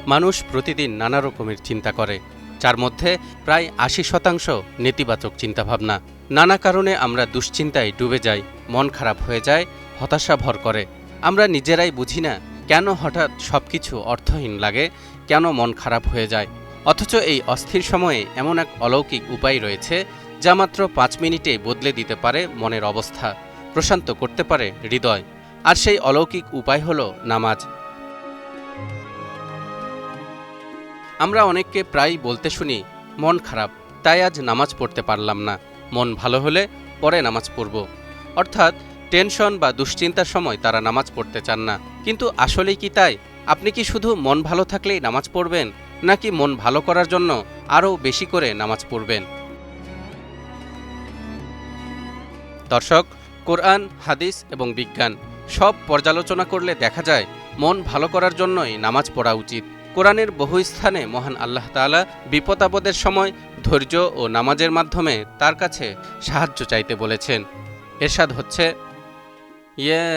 মানুষ প্রতিদিন নানা রকমের চিন্তা করে, যার মধ্যে প্রায় ৮০% নেতিবাচক চিন্তাভাবনা। নানা কারণে আমরা দুশ্চিন্তায় ডুবে যাই, মন খারাপ হয়ে যায়, হতাশা ভর করে। আমরা নিজেরাই বুঝি না কেন হঠাৎ সবকিছু অর্থহীন লাগে, কেন মন খারাপ হয়ে যায়। অথচ এই অস্থির সময়ে এমন এক অলৌকিক উপায় রয়েছে যা মাত্র ৫ মিনিটে বদলে দিতে পারে মনের অবস্থা, প্রশান্ত করতে পারে হৃদয়। আর সেই অলৌকিক উপায় হলো নামাজ। আমরা অনেককে প্রায়ই বলতে শুনি, মন খারাপ, তাই আজ নামাজ পড়তে পারলাম না, মন ভালো হলে পরে নামাজ পড়ব। অর্থাৎ টেনশন বা দুশ্চিন্তার সময় তারা নামাজ পড়তে চান না। কিন্তু আসলেই কি তাই? আপনি কি শুধু মন ভালো থাকলেই নামাজ পড়বেন, নাকি মন ভালো করার জন্য আরও বেশি করে নামাজ পড়বেন? দর্শক, কোরআন, হাদিস এবং বিজ্ঞান সব পর্যালোচনা করলে দেখা যায় মন ভালো করার জন্যই নামাজ পড়া উচিত। কোরআনের বহু স্থানে মহান আল্লাহ তাআলা বিপদ আপদের সময় ধৈর্য ও নামাজের মাধ্যমে তার কাছে সাহায্য চাইতে বলেছেন। এরশাদ হচ্ছে, ইয়া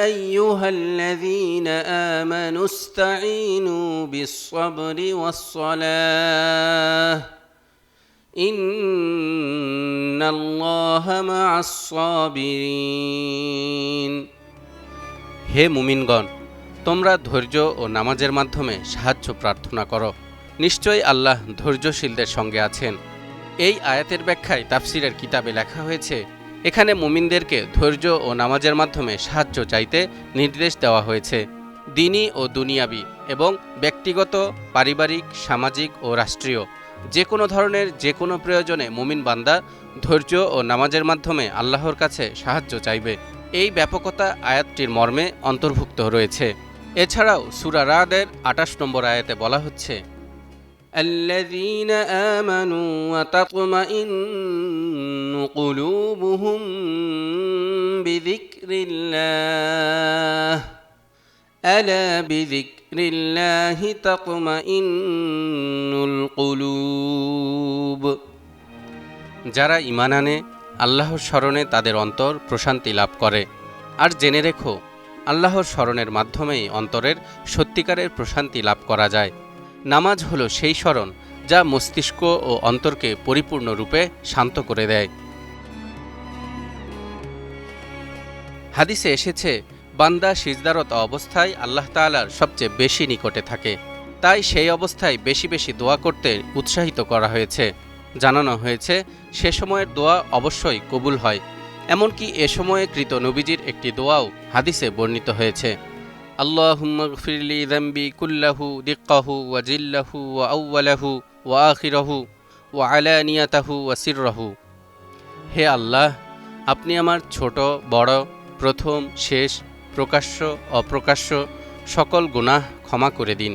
আইয়ুহাল্লাযীনা আমানু ইসতাঈনু বিস-সাবরি ওয়াস-সালাহ ইন্নাল্লাহা মা'আস-সাবিরিন। হে মুমিনগণ, তোমরা ধৈর্য ও নামাজের মাধ্যমে সাহায্য প্রার্থনা করো, নিশ্চয়ই আল্লাহ ধৈর্যশীলদের সঙ্গে আছেন। এই আয়াতের ব্যাখ্যায় তাফসিরের কিতাবে লেখা হয়েছে, এখানে মুমিনদেরকে ধৈর্য ও নামাজের মাধ্যমে সাহায্য চাইতে নির্দেশ দেওয়া হয়েছে। দ্বীনি ও দুনিয়াবি এবং ব্যক্তিগত, পারিবারিক, সামাজিক ও রাষ্ট্রীয় যে কোনো ধরনের যে কোনো প্রয়োজনে মুমিন বান্দা ধৈর্য ও নামাজের মাধ্যমে আল্লাহর কাছে সাহায্য চাইবে। এই ব্যাপকতা আয়াতটির মর্মে অন্তর্ভুক্ত রয়েছে। এছাড়াও সূরা রাদের ২৮ নম্বর আয়াতে বলা হচ্ছে, আল্লাযীনা আমানু ওয়া তাতমাইন্নু কুলুবুহুম বিযিকরিল্লাহ আলা বিযিকরিল্লাহি তাতমাইন্নুল কুলুব। যারা ঈমান আনে, আল্লাহর স্মরণে তাদের অন্তর প্রশান্তি লাভ করে। আর জেনে রেখো, আল্লাহর স্মরণের মাধ্যমেই অন্তরের সত্যিকারের প্রশান্তি লাভ করা যায়। নামাজ হলো সেই স্মরণ যা মস্তিষ্ক ও অন্তরকে পরিপূর্ণরূপে শান্ত করে দেয়। হাদিসে এসেছে, বান্দা সিজদারত অবস্থায় আল্লাহ তাআলার সবচেয়ে বেশি নিকটে থাকে, তাই সেই অবস্থায় বেশি বেশি দোয়া করতে উৎসাহিত করা হয়েছে। জানানো হয়েছে, সে সময়ের দোয়া অবশ্যই কবুল হয়। এমনকি এ সময়ে কৃত নবীজির একটি দোয়াও হাদিসে বর্ণিত হয়েছে, আল্লাহুম্মা গফিরলি যামবি কুল্লাহু দিক্কাহু ওয়া জিল্লাহু ওয়া আউওয়ালাহু ওয়া আখিরাহু ওয়া আলানিয়াতাহু ওয়া সিররাহু। হে আল্লাহ, আপনি আমার ছোট বড়, প্রথম শেষ, প্রকাশ্য অপ্রকাশ্য সকল গুনাহ ক্ষমা করে দিন।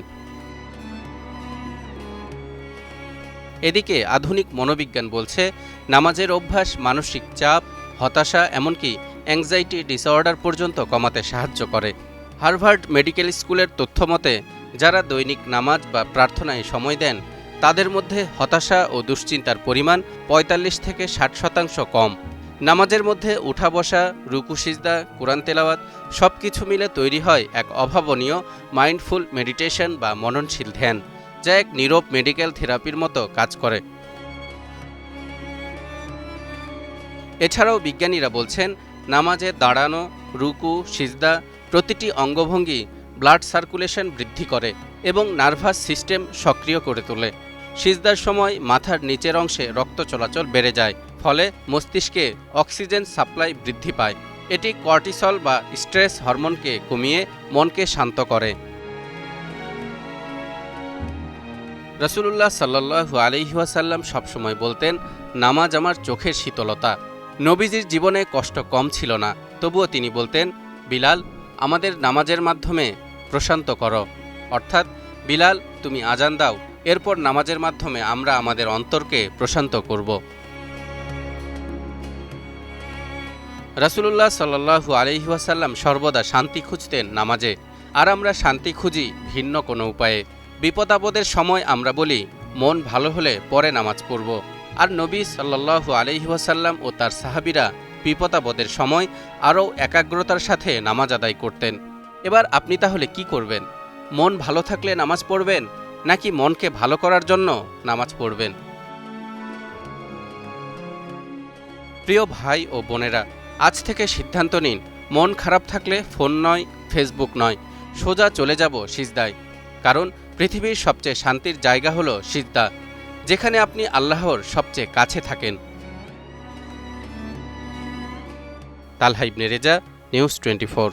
এদিকে আধুনিক মনোবিজ্ঞান বলছে, নামাজের অভ্যাস মানসিক চাপ, হতাশা, এমনকি অ্যাংজাইটি ডিসঅর্ডার পর্যন্ত কমাতে সাহায্য করে। হার্ভার্ড মেডিকেল স্কুলের তথ্যমতে, যারা দৈনিক নামাজ বা প্রার্থনায় সময় দেন, তাদের মধ্যে হতাশা ও দুশ্চিন্তার পরিমাণ ৪৫ থেকে ৬০% কম। নামাজের মধ্যে উঠা বসা, রুকু সিজদা, কোরআন তেলাওয়াত সব কিছু মিলে তৈরি হয় এক অভাবনীয় মাইন্ডফুল মেডিটেশন বা মননশীল ধ্যান, যা এক নীরব মেডিকেল থেরাপির মতো কাজ করে। এছাড়াও বিজ্ঞানীরা বলছেন, নামাজে দাঁড়ানো, রুকু, সিজদা প্রতিটি অঙ্গভঙ্গি ব্লাড সার্কুলেশন বৃদ্ধি করে এবং নার্ভাস সিস্টেম সক্রিয় করে তোলে। সিজদার সময় মাথার নিচের অংশে রক্ত চলাচল বেড়ে যায়, ফলে মস্তিষ্কে অক্সিজেন সাপ্লাই বৃদ্ধি পায়। এটি কর্টিসল বা স্ট্রেস হরমোনকে কমিয়ে মনকে শান্ত করে। রাসূলুল্লাহ সাল্লাল্লাহু আলাইহি ওয়াসাল্লাম সবসময় বলতেন, নামাজ আমার চোখের শীতলতা। নবীজির জীবনে কষ্ট কম ছিল না, তবুও তিনি বলতেন, বিলাল, আমাদের নামাজের মাধ্যমে প্রশান্ত করো। অর্থাৎ, বিলাল, তুমি আজান দাও, এরপর নামাজের মাধ্যমে আমরা আমাদের অন্তরকে প্রশান্ত করব। রাসূলুল্লাহ সাল্লাল্লাহু আলাইহি ওয়াসাল্লাম সর্বদা শান্তি খুঁজতেন নামাজে, আর আমরা শান্তি খুঁজি ভিন্ন কোনো উপায়ে। বিপদ আপদের সময় আমরা বলি, মন ভালো হলে পরে নামাজ পড়ব। আর নবী সাল্লাল্লাহু আলাইহি ওয়াসাল্লাম ও তার সাহাবীরা বিপদ আপদের সময় আরও একাগ্রতার সাথে নামাজ আদায় করতেন। এবার আপনি তাহলে কি করবেন? মন ভালো থাকলে নামাজ পড়বেন নাকি মনকে ভালো করার জন্য নামাজ পড়বেন? প্রিয় ভাই ও বোনেরা, আজ থেকে সিদ্ধান্ত নিন, মন খারাপ থাকলে ফোন নয়, ফেসবুক নয়, সোজা চলে যাব সিজদায়। কারণ পৃথিবীর সবচেয়ে শান্তির জায়গা হলো সিজদা, যেখানে আপনি আল্লাহর সবচেয়ে কাছে থাকেন। তালহা ইবনে রেজা, নিউজ 24।